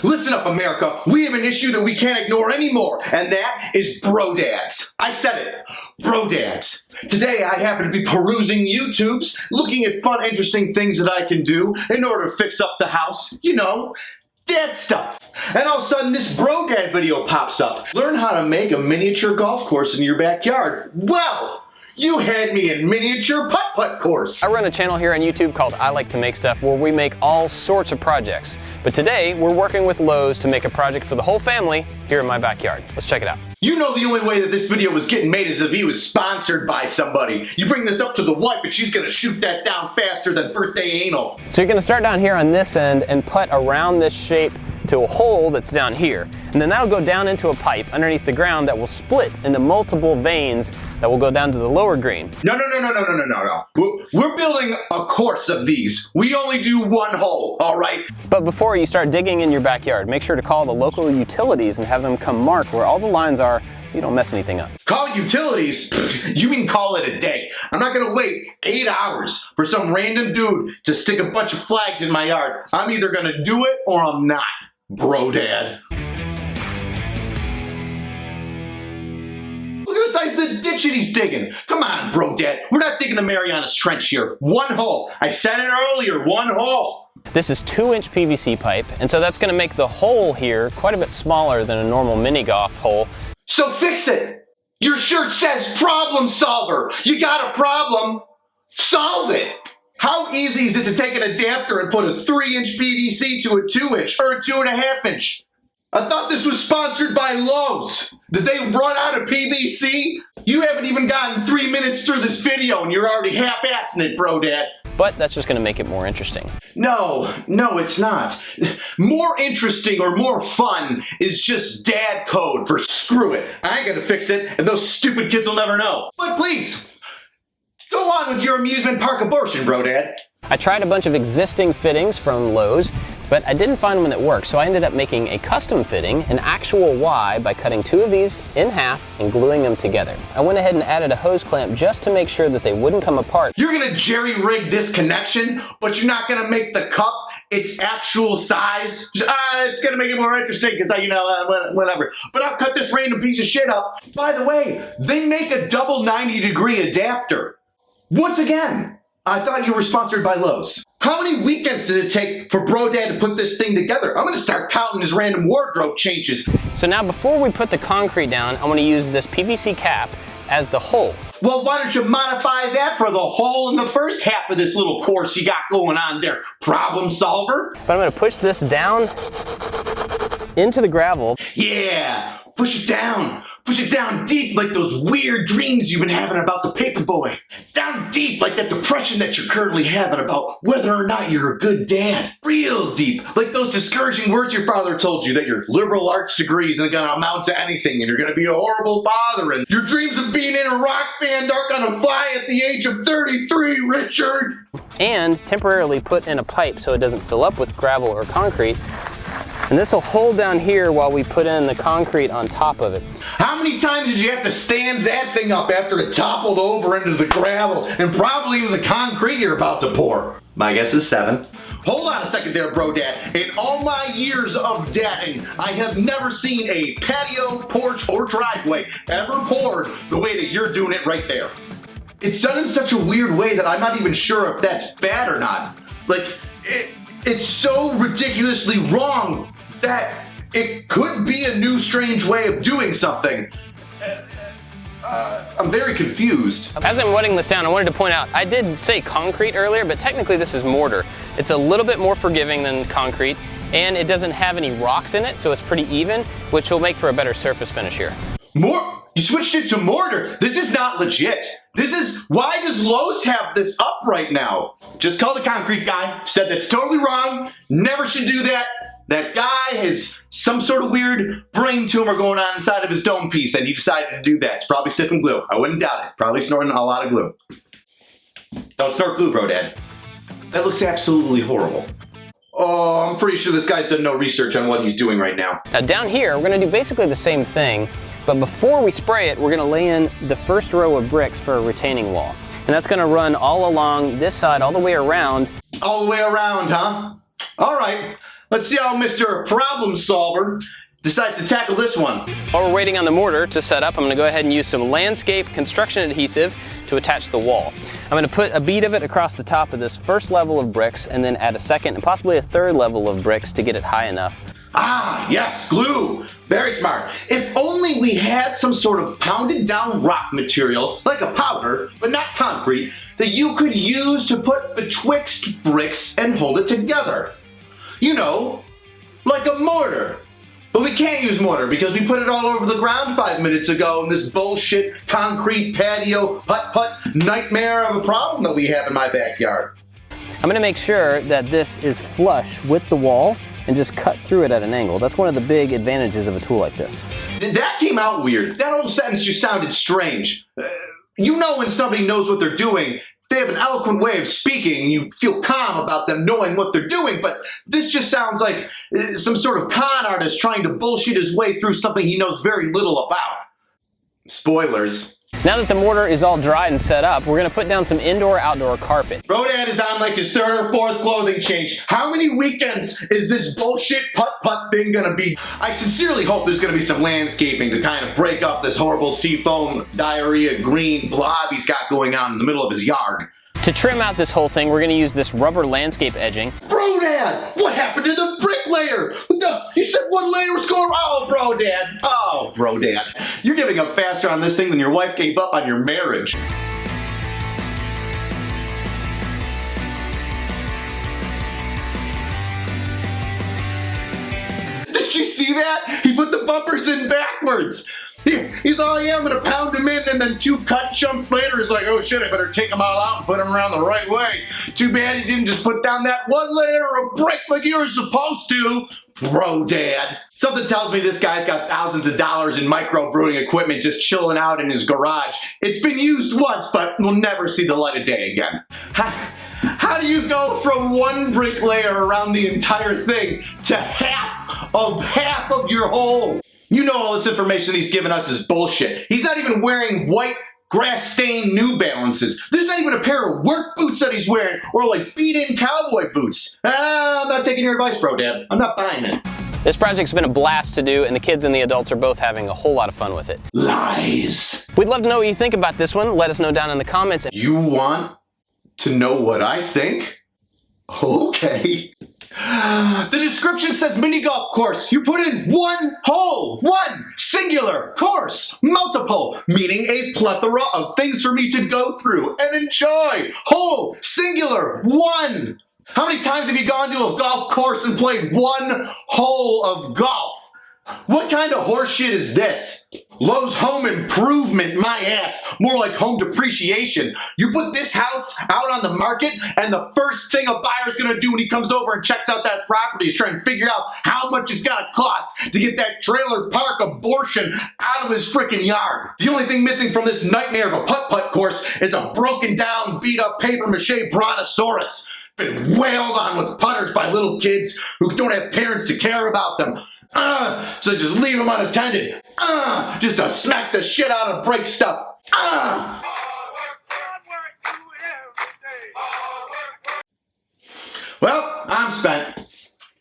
Listen up, America. We have an issue that we can't ignore anymore, and that is bro dads. I said it. Bro dads. Today, I happen to be perusing YouTubes, looking at fun, interesting things that I can do in order to fix up the house. You know, dad stuff. And all of a sudden, this bro dad video pops up. Learn how to make a miniature golf course in your backyard. Well, you had me in miniature putt-putt course. I run a channel here on YouTube called I Like to Make Stuff where we make all sorts of projects. But today we're working with Lowe's to make a project for the whole family here in my backyard. Let's check it out. You know the only way that this video was getting made is if he was sponsored by somebody. You bring this up to the wife and she's gonna shoot that down faster than birthday anal. So you're gonna start down here on this end and putt around this shape to a hole that's down here. And then that'll go down into a pipe underneath the ground that will split into multiple veins that will go down to the lower green. No. We're building a course of these. We only do one hole, all right? But before you start digging in your backyard, make sure to call the local utilities and have them come mark where all the lines are so you don't mess anything up. Call utilities? You mean call it a day. I'm not gonna wait 8 hours for some random dude to stick a bunch of flags in my yard. I'm either gonna do it or I'm not. Bro dad. Look at the size of the ditch that he's digging. Come on, bro dad. We're not digging the Marianas Trench here. One hole. I said it earlier, one hole. This is 2-inch PVC pipe, and so that's gonna make the hole here quite a bit smaller than a normal mini golf hole. So fix it. Your shirt says problem solver. You got a problem, solve it. How easy is it to take an adapter and put a 3-inch PVC to a 2-inch or a 2.5-inch? I thought this was sponsored by Lowe's. Did they run out of PVC? You haven't even gotten 3 minutes through this video and you're already half-assing it, bro dad. But that's just gonna make it more interesting. No, it's not. More interesting or more fun is just dad code for screw it. I ain't gonna fix it and those stupid kids will never know. But please, go on with your amusement park abortion, bro dad. I tried a bunch of existing fittings from Lowe's, but I didn't find one that worked, so I ended up making a custom fitting, an actual Y, by cutting 2 of these in half and gluing them together. I went ahead and added a hose clamp just to make sure that they wouldn't come apart. You're gonna jerry-rig this connection, but you're not gonna make the cup its actual size. It's gonna make it more interesting because whatever. But I'll cut this random piece of shit up. By the way, they make a double 90-degree adapter. Once again, I thought you were sponsored by Lowe's. How many weekends did it take for bro dad to put this thing together? I'm gonna start counting his random wardrobe changes. So now before we put the concrete down, I want to use this PVC cap as the hole. Well, why don't you modify that for the hole in the first half of this little course you got going on there, problem solver? But I'm gonna push this down into the gravel. Yeah, push it down deep like those weird dreams you've been having about the paperboy. Down deep like that depression that you're currently having about whether or not you're a good dad. Real deep, like those discouraging words your father told you that your liberal arts degrees aren't gonna amount to anything and you're gonna be a horrible father and your dreams of being in a rock band aren't gonna fly at the age of 33, Richard. And temporarily put in a pipe so it doesn't fill up with gravel or concrete. And this will hold down here while we put in the concrete on top of it. How many times did you have to stand that thing up after it toppled over into the gravel and probably into the concrete you're about to pour? My guess is 7. Hold on a second there, bro dad. In all my years of dadding, I have never seen a patio, porch, or driveway ever poured the way that you're doing it right there. It's done in such a weird way that I'm not even sure if that's bad or not. Like, it's so ridiculously wrong that it could be a new strange way of doing something. I'm very confused. As I'm wetting this down, I wanted to point out, I did say concrete earlier, but technically this is mortar. It's a little bit more forgiving than concrete, and it doesn't have any rocks in it, so it's pretty even, which will make for a better surface finish here. You switched it to mortar. This is not legit. Why does Lowe's have this up right now? Just called a concrete guy, said that's totally wrong, never should do that. That guy has some sort of weird brain tumor going on inside of his dome piece and he decided to do that. It's probably sticking glue. I wouldn't doubt it. Probably snorting a lot of glue. Don't snort glue, bro dad. That looks absolutely horrible. Oh, I'm pretty sure this guy's done no research on what he's doing right now. Now down here, we're gonna do basically the same thing, but before we spray it, we're gonna lay in the first row of bricks for a retaining wall. And that's gonna run all along this side, all the way around. All the way around, huh? All right. Let's see how Mr. Problem Solver decides to tackle this one. While we're waiting on the mortar to set up, I'm going to go ahead and use some landscape construction adhesive to attach the wall. I'm going to put a bead of it across the top of this first level of bricks and then add a second and possibly a third level of bricks to get it high enough. Ah, yes, glue. Very smart. If only we had some sort of pounded down rock material, like a powder, but not concrete, that you could use to put betwixt bricks and hold it together. You know, like a mortar. But we can't use mortar because we put it all over the ground 5 minutes ago in this bullshit concrete patio putt-putt nightmare of a problem that we have in my backyard. I'm going to make sure that this is flush with the wall and just cut through it at an angle. That's one of the big advantages of a tool like this. That came out weird. That whole sentence just sounded strange. You know when somebody knows what they're doing, they have an eloquent way of speaking, and you feel calm about them knowing what they're doing, but this just sounds like some sort of con artist trying to bullshit his way through something he knows very little about. Spoilers. Now that the mortar is all dry and set up, we're going to put down some indoor-outdoor carpet. Brodan is on like his third or fourth clothing change. How many weekends is this bullshit putt-putt thing gonna be? I sincerely hope there's gonna be some landscaping to kind of break up this horrible seafoam, diarrhea, green blob he's got going on in the middle of his yard. To trim out this whole thing, we're going to use this rubber landscape edging. Brodan! What happened to the brick layer? You said one layer was going. Oh, Brodan. Oh, Brodan. You're giving up faster on this thing than your wife gave up on your marriage. Did you see that? He put the bumpers in backwards. He's all, yeah, I'm gonna pound him in, and then 2 cut jumps later, he's like, oh shit, I better take them all out and put them around the right way. Too bad he didn't just put down that one layer of brick like you were supposed to. Bro-dad. Something tells me this guy's got thousands of dollars in micro-brewing equipment just chilling out in his garage. It's been used once, but will never see the light of day again. How do you go from 1 brick layer around the entire thing to half of your hole? You know all this information he's given us is bullshit. He's not even wearing white, grass-stained New Balances. There's not even a pair of work boots that he's wearing, or like beat-in cowboy boots. I'm not taking your advice, Bro-Dad. I'm not buying it. This project's been a blast to do, and the kids and the adults are both having a whole lot of fun with it. Lies. We'd love to know what you think about this one. Let us know down in the comments. You want to know what I think? Okay. The description says mini golf course. You put in 1 hole, 1 singular course, multiple, meaning a plethora of things for me to go through and enjoy. Hole, singular, 1. How many times have you gone to a golf course and played 1 hole of golf? What kind of horseshit is this? Lowe's home improvement, my ass. More like home depreciation. You put this house out on the market, and the first thing a buyer's gonna do when he comes over and checks out that property is try and figure out how much it's gonna cost to get that trailer park abortion out of his freaking yard. The only thing missing from this nightmare of a putt-putt course is a broken down, beat up papier-mâché brontosaurus. Been wailed on with putters by little kids who don't have parents to care about them. So just leave them unattended. Just to smack the shit out of break stuff. Well, I'm spent.